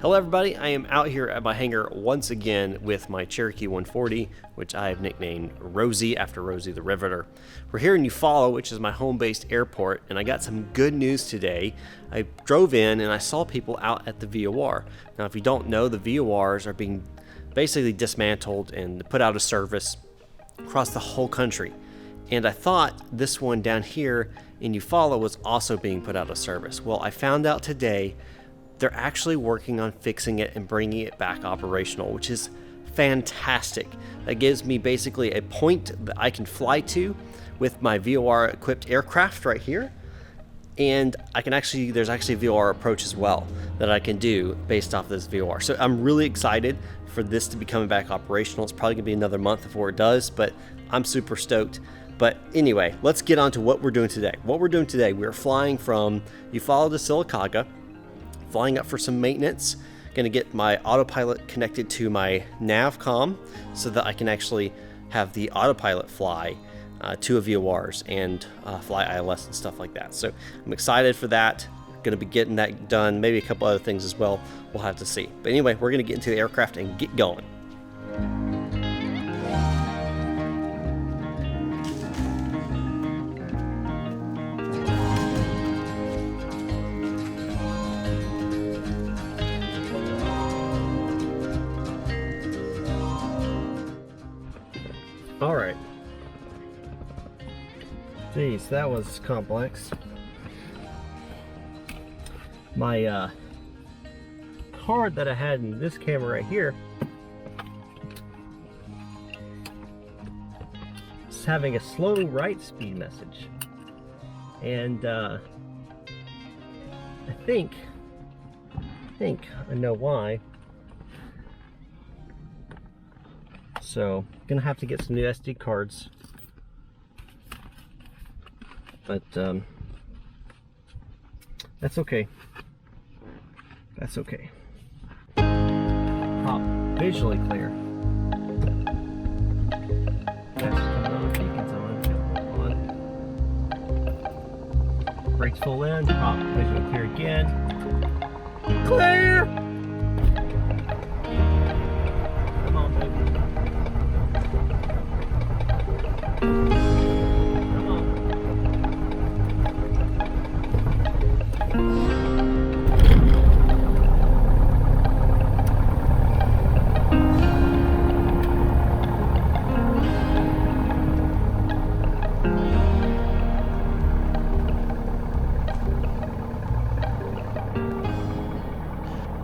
Hello everybody, I am out here at my hangar once again with my Cherokee 140, which I have nicknamed Rosie after Rosie the Riveter. We're here in Eufaula, which is my home-based airport, and I got some good news today. I drove in and I saw people out at the VOR. Now if you don't know, the VORs are being basically dismantled and put out of service across the whole country. And I thought this one down here in Eufaula was also being put out of service. Well, I found out today they're actually working on fixing it and bringing it back operational, which is fantastic. That gives me basically a point that I can fly to with my VOR equipped aircraft right here. And I can actually, there's actually a VOR approach as well that I can do based off this VOR. So I'm really excited for this to be coming back operational. It's probably gonna be another month before it does, but I'm super stoked. But anyway, let's get on to what we're doing today. What we're doing today, we're flying from Eufaula to Sylacauga, flying up for some maintenance. Gonna get my autopilot connected to my navcom so that I can actually have the autopilot fly to a VORs and fly ILS and stuff like that. So I'm excited for that. Gonna be getting that done, maybe a couple other things as well. We'll have to see. But anyway, we're gonna get into the aircraft and get going. All right. Geez, that was complex. My card that I had in this camera right here is having a slow write speed message, and I think I know why. So gonna have to get some new SD cards, but that's okay. That's okay. Pop visually clear. That's coming on, beacons on. Brakes full in. Pop visually clear again. Clear. Come on, baby.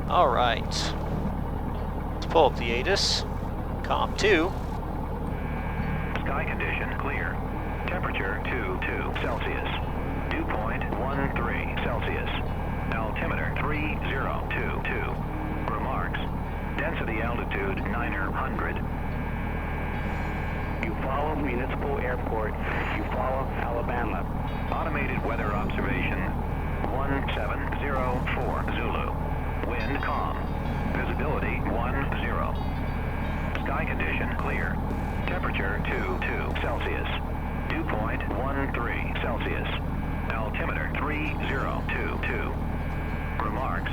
All right, let's pull up the ATIS, COM 2. Sky condition clear. Temperature 22 Celsius. Dew point 13 Celsius. Altimeter 3022. Remarks. Density altitude 900. Eufaula Municipal Airport, Eufaula, Alabama. Automated weather observation 1704 Zulu. Wind calm. Visibility 10. Sky condition clear. Temperature 22 Celsius. Dew point 13 Celsius. Altimeter 3022. Remarks.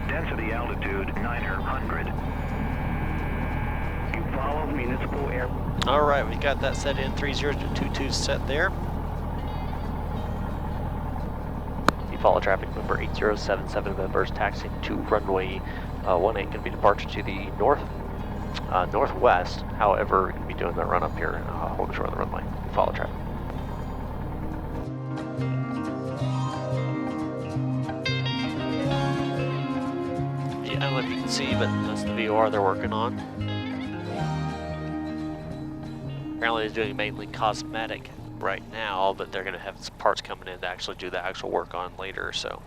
Density altitude 900. Eufaula Municipal Airport. All right, we got that set in. 3022 set there. Eufaula traffic number 8077 members taxiing to runway 18, going to be departure to the northwest. However, we're going to be doing the run up here, holding short of the runway. Eufaula traffic. Yeah, I don't know if you can see, but that's the VOR they're working on. Apparently it's doing mainly cosmetic right now, but they're going to have parts coming in to actually do the actual work on later. So,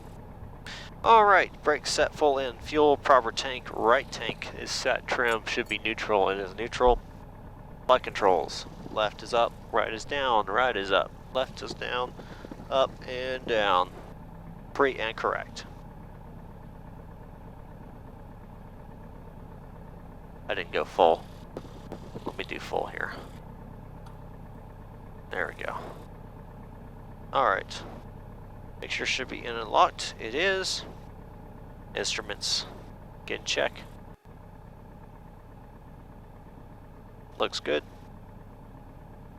all right, brakes set, full in, fuel, proper tank, right tank is set, trim should be neutral, it is neutral. Flight controls, left is up, right is down, right is up, left is down, up and down, pre and correct. I didn't go full. Let me do full here. There we go. Alright. Make sure it should be in and locked. It is. Instruments Get in check. Looks good.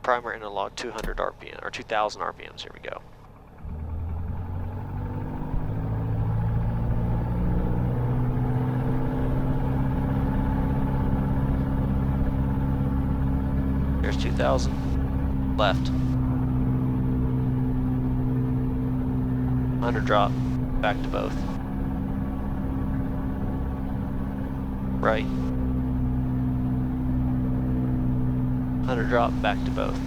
Primer interlock 200 RPM, or 2000 RPMs, here we go. There's 2000, left. 100 drop, back to both. Right. 100 drop, back to both.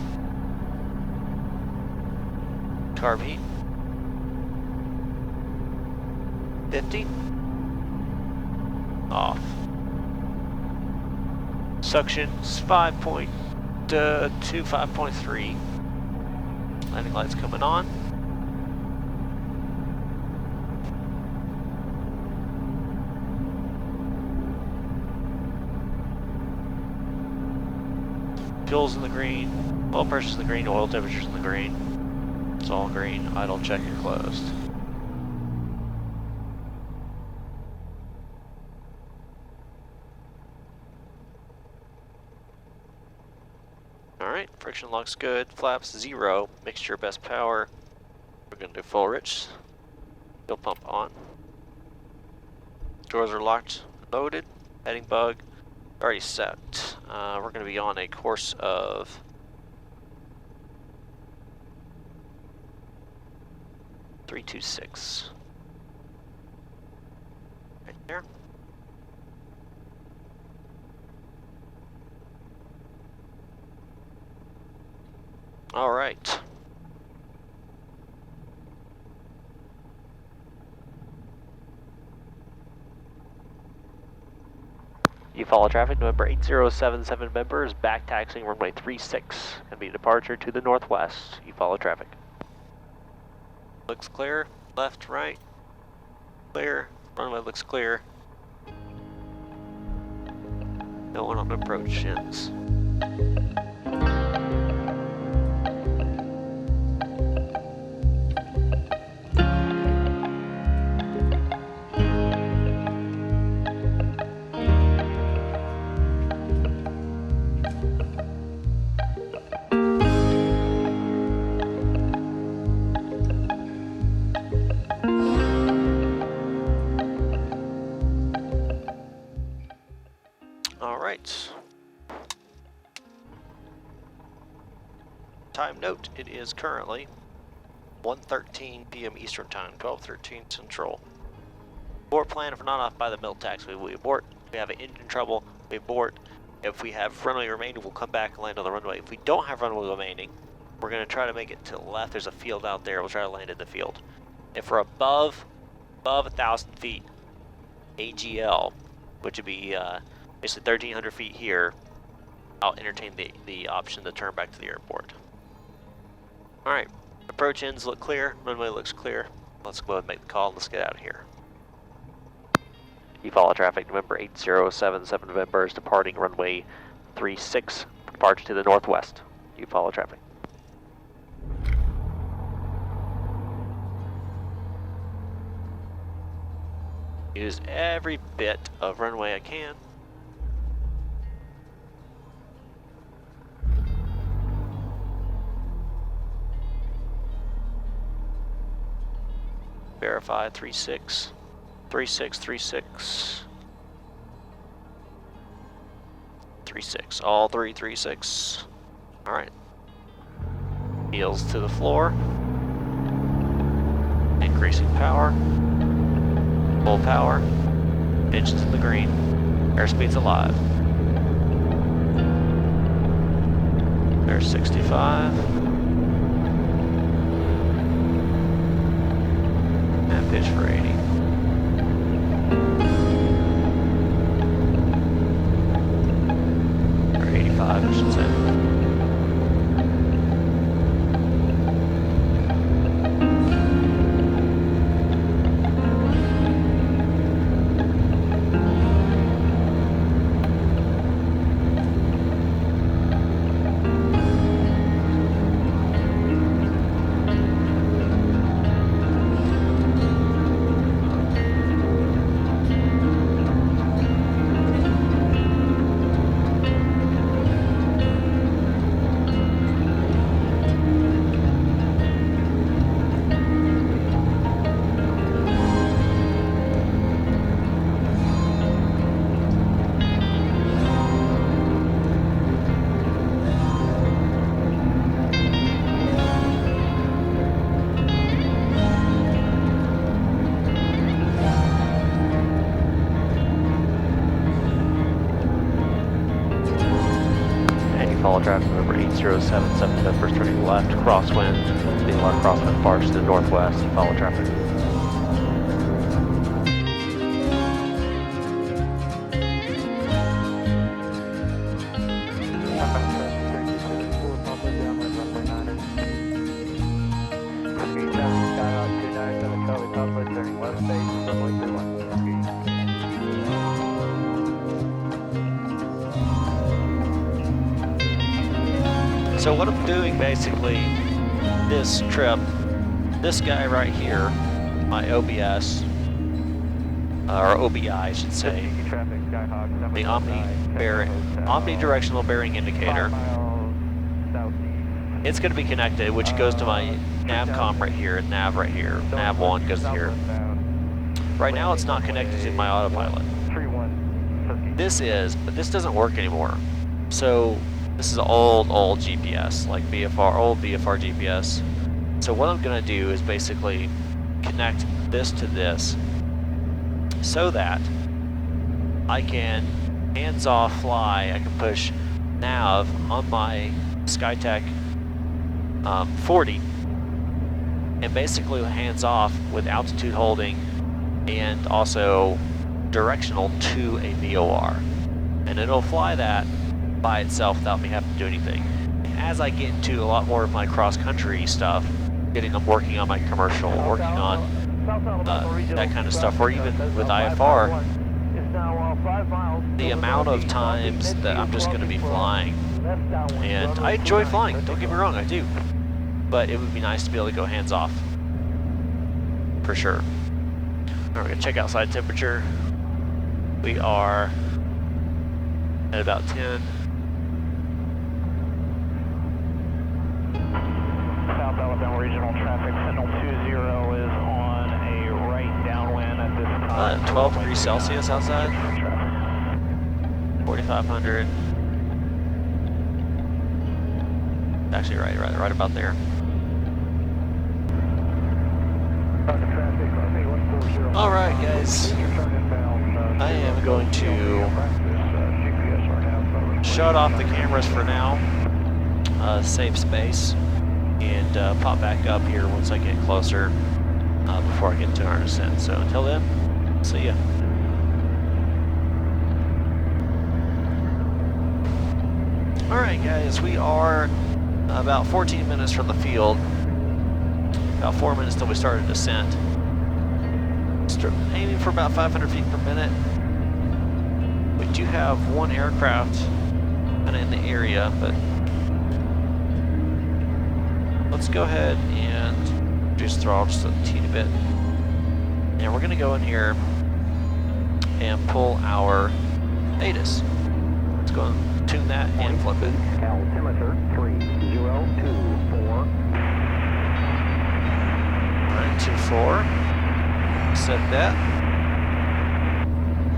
Carb heat. 50. Off. Suction's 5.2, 5.3. Landing lights coming on. Fuel's in the green, oil pressure's in the green, oil temperature's in the green. It's all green, idle checker closed. Alright, friction looks good, flaps 0, mixture best power. We're going to do full rich. Fuel pump on. Doors are locked, loaded, heading bug. Already set. We're going to be on a course of 326. Right there. All right. You follow traffic, November 8077 members, back taxiing runway 36, and be departure to the northwest. You follow traffic. Looks clear, left, right, clear, runway looks clear. No one on approach ends. Time note, it is currently 1:13 p.m. Eastern Time, 12:13 Central. Abort plan. If we're not off by the middle taxi, we abort. If we have an engine trouble, we abort. If we have runway remaining, we'll come back and land on the runway. If we don't have runway remaining, we're going to try to make it to the left. There's a field out there. We'll try to land in the field. If we're above 1,000 feet, AGL, which would be basically 1,300 feet here, I'll entertain the option to turn back to the airport. Alright, approach ends look clear, runway looks clear. Let's go ahead and make the call and let's get out of here. You follow traffic, November 8077 November is departing runway 36, departure to the northwest. You follow traffic. Use every bit of runway I can. Verify 36, 36, 36, 36, all three 36. All right. Heels to the floor. Increasing power. Full power. Engines in the green. Airspeed's alive. There's 65. And pitch for 80. Or 85, I should say. follow traffic over 8077, first turning left, crosswind, being one crosswind far to the northwest, and follow traffic. So what I'm doing basically this trip, this guy right here, my OBS, or OBI I should say, the omnidirectional bearing indicator, it's going to be connected, which goes to my navcom right here, nav right here, nav 1 goes here. Right now it's not connected to my autopilot. This is, but this doesn't work anymore. So this is old GPS, like old VFR GPS. So what I'm gonna do is basically connect this to this so that I can hands-off fly. I can push nav on my Skytech 40 and basically hands-off with altitude holding and also directional to a VOR. And it'll fly that by itself without me having to do anything. As I get into a lot more of my cross-country stuff, working on my commercial, working on that kind of stuff, or even with IFR, the amount of times that I'm just going to be flying, and I enjoy flying, don't get me wrong, I do, but it would be nice to be able to go hands-off, for sure. Now we're going to check outside temperature. We are at about 10. South Alabama regional traffic, signal 20 is on a right downwind at this time. 12 degrees Celsius outside. 4,500. Actually, right about there. All right, guys. I am going to shut off the cameras for now. Save space. And pop back up here once I get closer before I get to our descent. So until then, see ya. Alright guys, we are about 14 minutes from the field. About 4 minutes till we start a descent. Aiming for about 500 feet per minute. We do have one aircraft kind of in the area, but let's go ahead and reduce throttle just a teeny bit. And we're going to go in here and pull our ATIS. Let's go and tune that and flip it. Altimeter 3024. Alright, 24. Set that.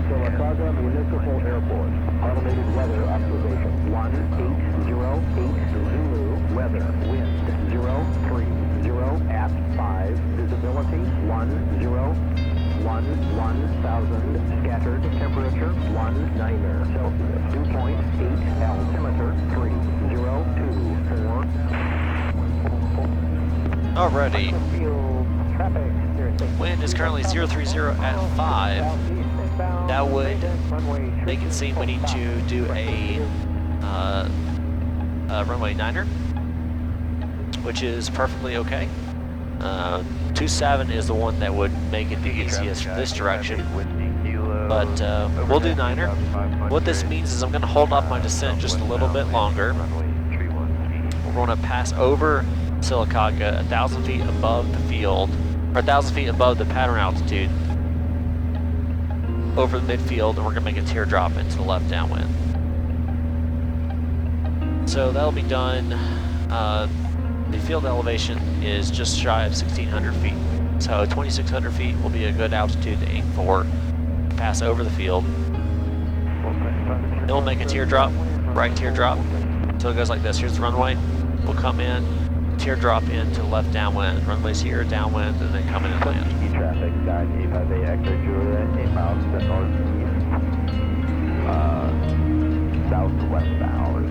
Sylacauga Municipal Airport. Automated weather observation 18080 Zulu. Weather, wind 030 at 5, visibility 10,000, scattered temperature 19 Celsius, dew point 8, altimeter 3024. Alrighty. Wind is currently 030 at 5. That would make it seem we need to do a runway 9er, which is perfectly okay. 27 is the one that would make it the easiest for this direction, but we'll do 9er. What this means is I'm going to hold off my descent just a little bit longer. We're going to pass over Sylacauga 1,000 feet above the field, or 1,000 feet above the pattern altitude, over the midfield, and we're going to make a teardrop into the left downwind. So that'll be done. The field elevation is just shy of 1,600 feet. So 2,600 feet will be a good altitude to aim for. Pass over the field. Then we'll make a teardrop, right teardrop. So it goes like this. Here's the runway. We'll come in, teardrop into the left downwind. Runway's here, downwind, and then come in and land. Traffic, Sky 85A, X-ray Juliet, inbound to northeast, southwest bound.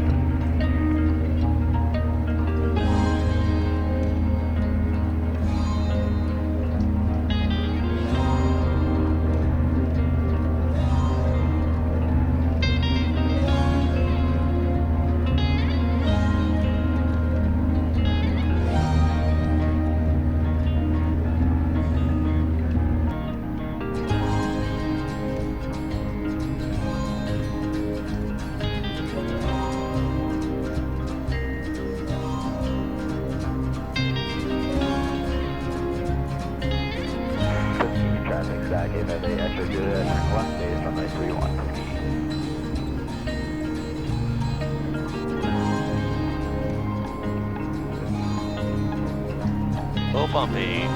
Juliet, turning left base, runway 31. Oh, bumpy.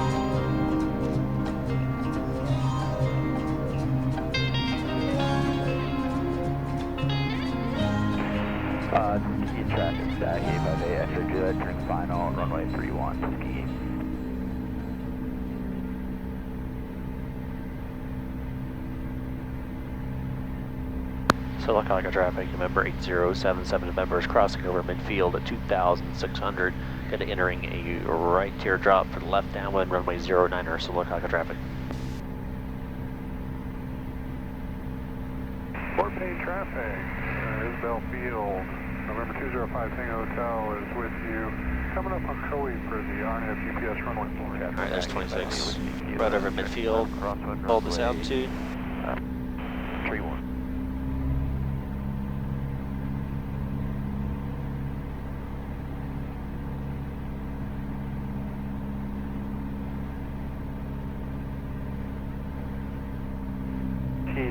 Ski traffic, Sky 858, extra Juliet, turning final, runway 31, ski. Silicaca traffic, November 8077, members crossing over midfield at 2,600, going to entering a right teardrop for the left downwind, runway 09er, Silicaca traffic. Fort Payne traffic, Isabel Field, November 205 Tango Hotel is with you. Coming up on Coe for the RNAV GPS runway 4. Alright, there's 26. Right over midfield. Hold this altitude. 31.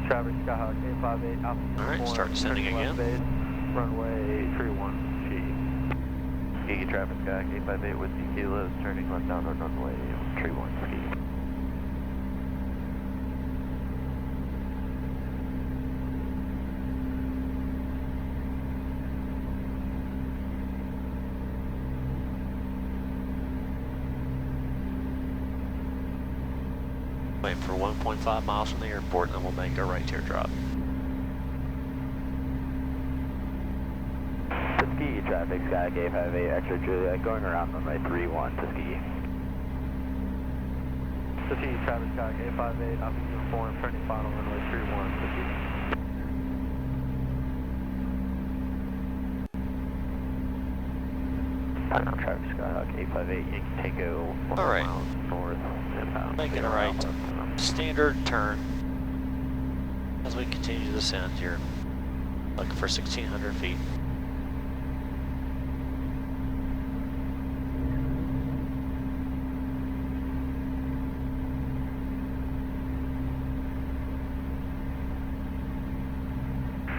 Traffic Skyhawk 858 Alpha. Alright, start descending again. Base, runway 31 G. Gigi traffic Skyhawk 858 with the kilos turning left downwind runway 31 G. Wait for 1.5 miles from the airport, and then we'll make a right teardrop. Tuskegee traffic, Skyhawk 858, extra Juliet, going around runway 31, Tuskegee. Tuskegee traffic, Skyhawk 858, Alpha uniform, turning final runway 31, Tuskegee. Traffic, Skyhawk 858, Yankee Tango, 4 Alright. miles north, inbound. Making a right standard turn as we continue to descend here. Looking for 1,600 feet.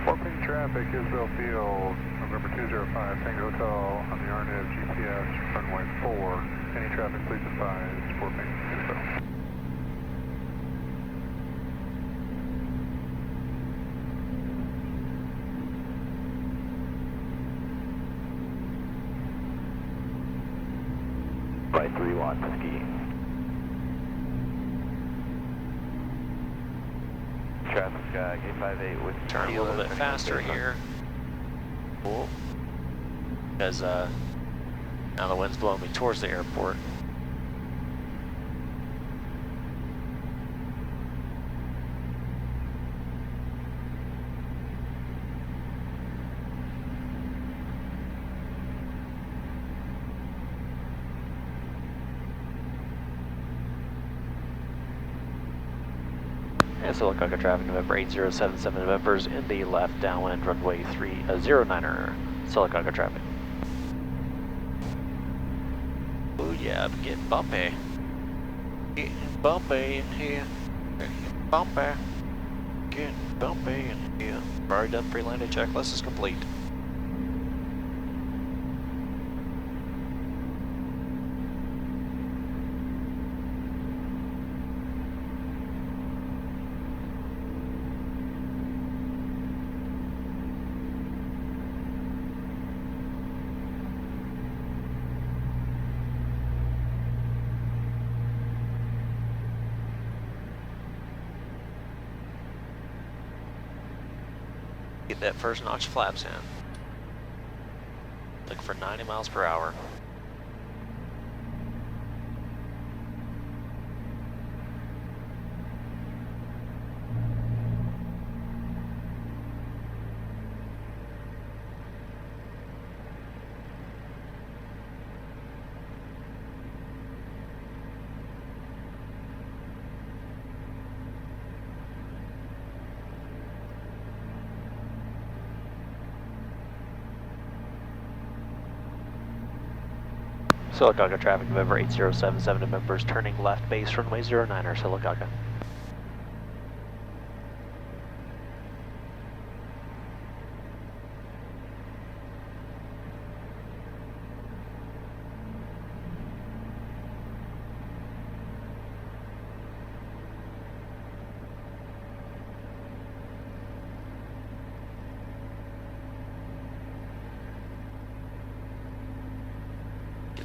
Fort Payne traffic, Isabel Field, November 205 Tango Hotel on the RNAV GPS runway 4. Any traffic, please advise Fort Payne Isabel. Right 31, Tuskegee. Traffic Sky 858 with Turn a little bit faster here. Cool. Because now the wind's blowing me towards the airport. And Silicaca traffic, November 8077 members in the left downwind runway 09er, Silicaca traffic. Oh yeah, I'm getting bumpy. Getting bumpy in here. Getting bumpy. Getting bumpy in here. Already done pre-landing checklist is complete. Get that first notch of flaps in. Look for 90 miles per hour. Silicaca traffic, November 8077 members turning left base runway 09er, Silicaca.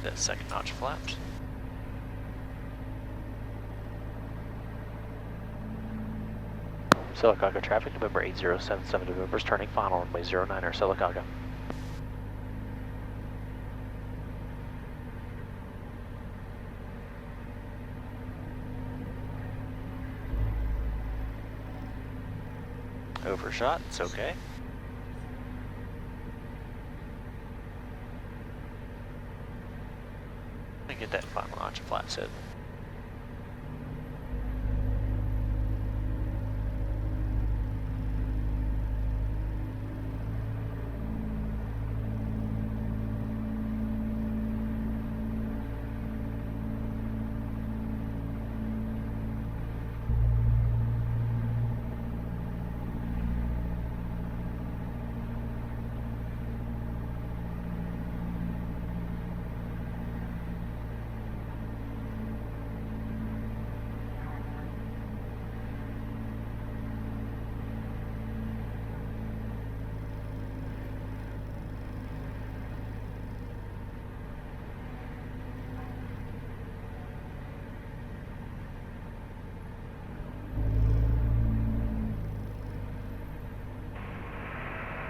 that second notch flaps. Silicaca traffic, November 8077 November's turning final runway 09er Silicaca. Overshot, it's okay. Let me get that final notch of flaps hit.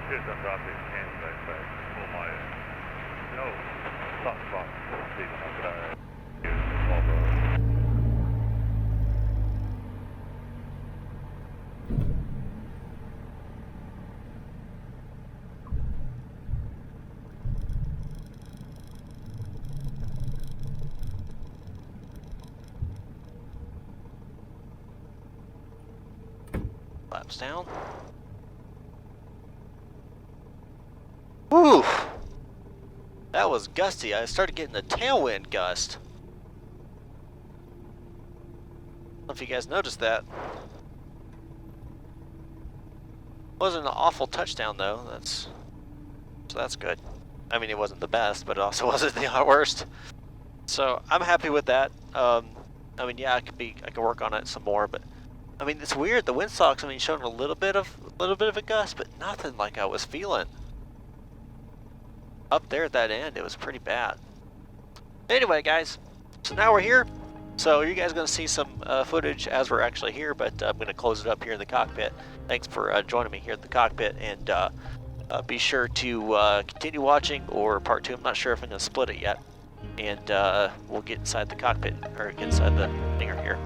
Here's some dropping hands back. Oh my. No. Stop. Stephen, how could I? Here's the small brother. Flaps down. Whew! That was gusty. I started getting a tailwind gust. I don't know if you guys noticed that. Wasn't an awful touchdown though. So that's good. I mean, it wasn't the best, but it also wasn't the worst. So I'm happy with that. I mean, yeah, I could work on it some more, but I mean, it's weird. The windsocks, I mean, showing a little bit of a gust, but nothing like I was feeling. Up there at that end, it was pretty bad. Anyway, guys, so now we're here. So you guys are going to see some footage as we're actually here, but I'm going to close it up here in the cockpit. Thanks for joining me here at the cockpit, and be sure to continue watching, or part 2. I'm not sure if I'm going to split it yet. And we'll get inside the cockpit, or get inside the hangar here.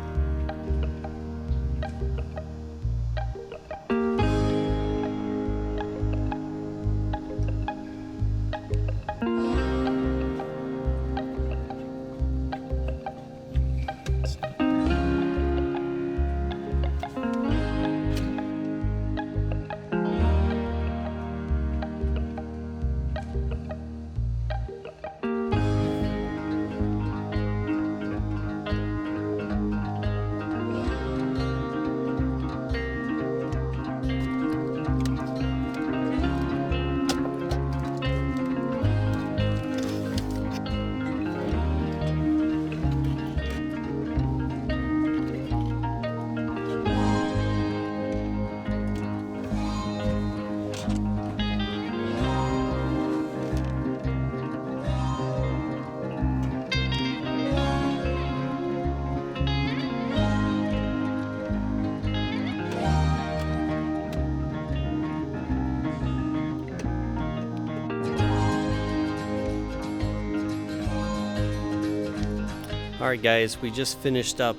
Alright guys, we just finished up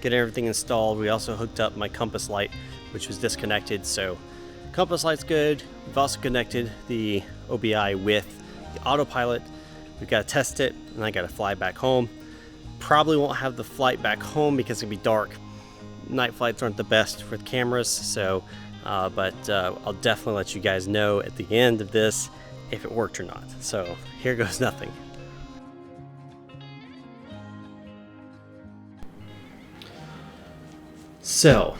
getting everything installed. We also hooked up my compass light, which was disconnected, so compass light's good. We've also connected the OBI with the autopilot. We've got to test it, and I got to fly back home. Probably won't have the flight back home because it's going to be dark. Night flights aren't the best for the cameras, so but I'll definitely let you guys know at the end of this if it worked or not. So here goes nothing. So,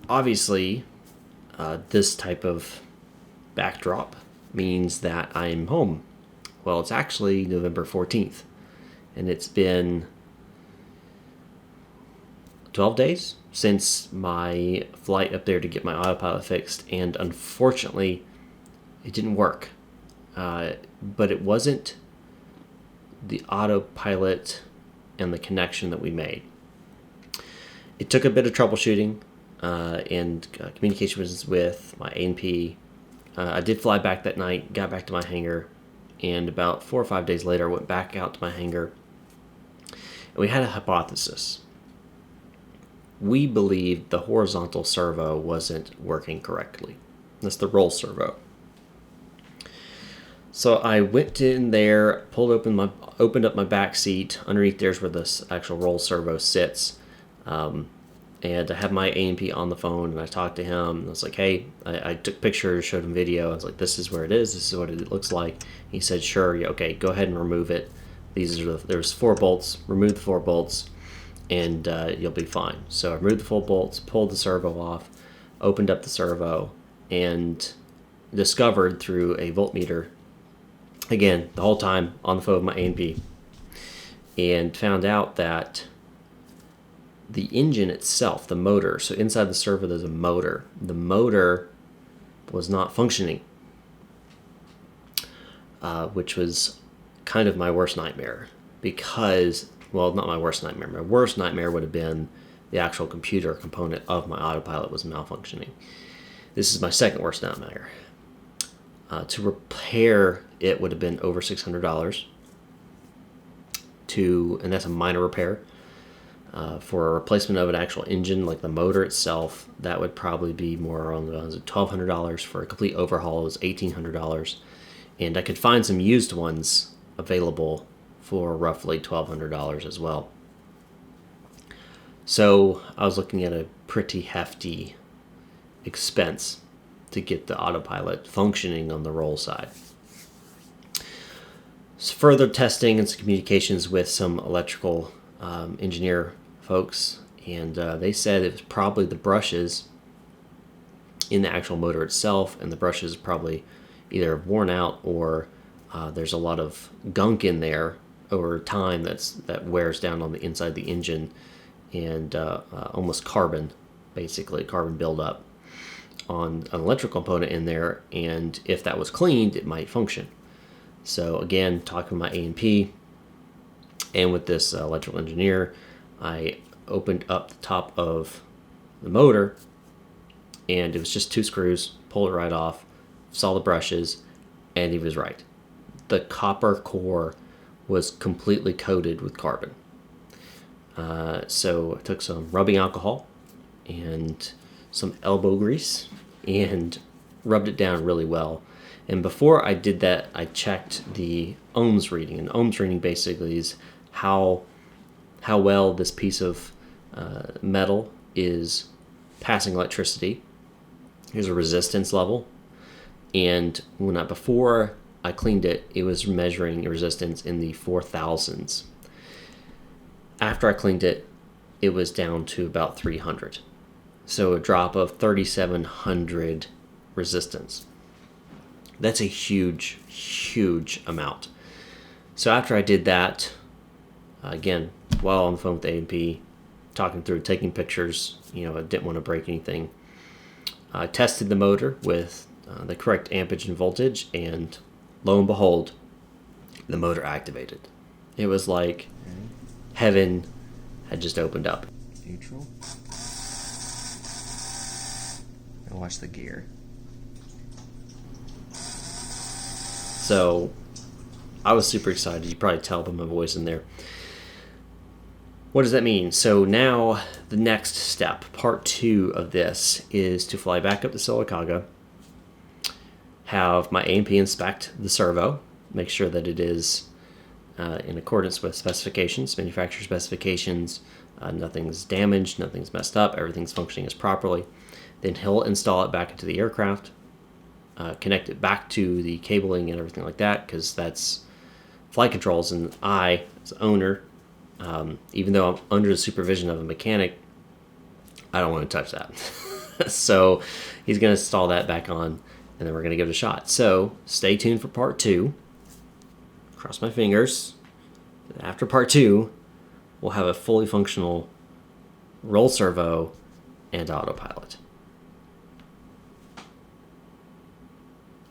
obviously, this type of backdrop means that I'm home. Well, it's actually November 14th, and it's been 12 days since my flight up there to get my autopilot fixed, and unfortunately, it didn't work. But it wasn't the autopilot and the connection that we made. It took a bit of troubleshooting and communications with my A&P. I did fly back that night, got back to my hangar, and about 4 or 5 days later, I went back out to my hangar, and we had a hypothesis. We believed the horizontal servo wasn't working correctly. That's the roll servo. So I went in there, opened up my back seat. Underneath there's where this actual roll servo sits. And I had my A&P on the phone, and I talked to him. And I was like, hey, I took pictures, showed him video. I was like, this is where it is. This is what it looks like. He said, sure, yeah, okay, go ahead and remove it. There's 4 bolts. Remove the 4 bolts, and you'll be fine. So I removed the 4 bolts, pulled the servo off, opened up the servo, and discovered through a voltmeter, again, the whole time on the phone with my A&P, and found out that the engine itself, the motor, so inside the servo there's a motor. The motor was not functioning, which was kind of my worst nightmare because, well, not my worst nightmare. My worst nightmare would have been the actual computer component of my autopilot was malfunctioning. This is my second worst nightmare. To repair it would have been over $600. And that's a minor repair. For a replacement of an actual engine, like the motor itself, that would probably be more around $1,200. For a complete overhaul, it was $1,800. And I could find some used ones available for roughly $1,200 as well. So I was looking at a pretty hefty expense to get the autopilot functioning on the roll side. So further testing and some communications with some electrical engineer folks, and they said it was probably the brushes in the actual motor itself, and the brushes probably either worn out or there's a lot of gunk in there over time that wears down on the inside of the engine, and almost carbon buildup on an electrical component in there, and if that was cleaned, it might function. So again, talking with my A&P and with this electrical engineer, I opened up the top of the motor, and it was just 2 screws, pulled it right off, saw the brushes, and he was right. The copper core was completely coated with carbon. So I took some rubbing alcohol and some elbow grease and rubbed it down really well. And before I did that, I checked the ohms reading. And ohms reading basically is how well this piece of metal is passing electricity. Here's a resistance level. And before I cleaned it, it was measuring resistance in the 4,000s. After I cleaned it, it was down to about 300. So a drop of 3,700 resistance. That's a huge, huge amount. So after I did that, again, while on the phone with the A&P, talking through, taking pictures, I didn't want to break anything. I tested the motor with the correct ampage and voltage, and lo and behold, the motor activated. It was like heaven had just opened up. Neutral. And watch the gear. So I was super excited. You probably tell by my voice in there. What does that mean? So now the next step, part 2 of this, is to fly back up to Silicaga, have my A&P inspect the servo, make sure that it is in accordance with specifications, manufacturer specifications, nothing's damaged, nothing's messed up, everything's functioning as properly. Then he'll install it back into the aircraft, connect it back to the cabling and everything like that, because that's flight controls, and I, as owner, even though I'm under the supervision of a mechanic, I don't want to touch that. So he's going to install that back on, and then we're going to give it a shot. So stay tuned for part 2. Cross my fingers. After part 2, we'll have a fully functional roll servo and autopilot.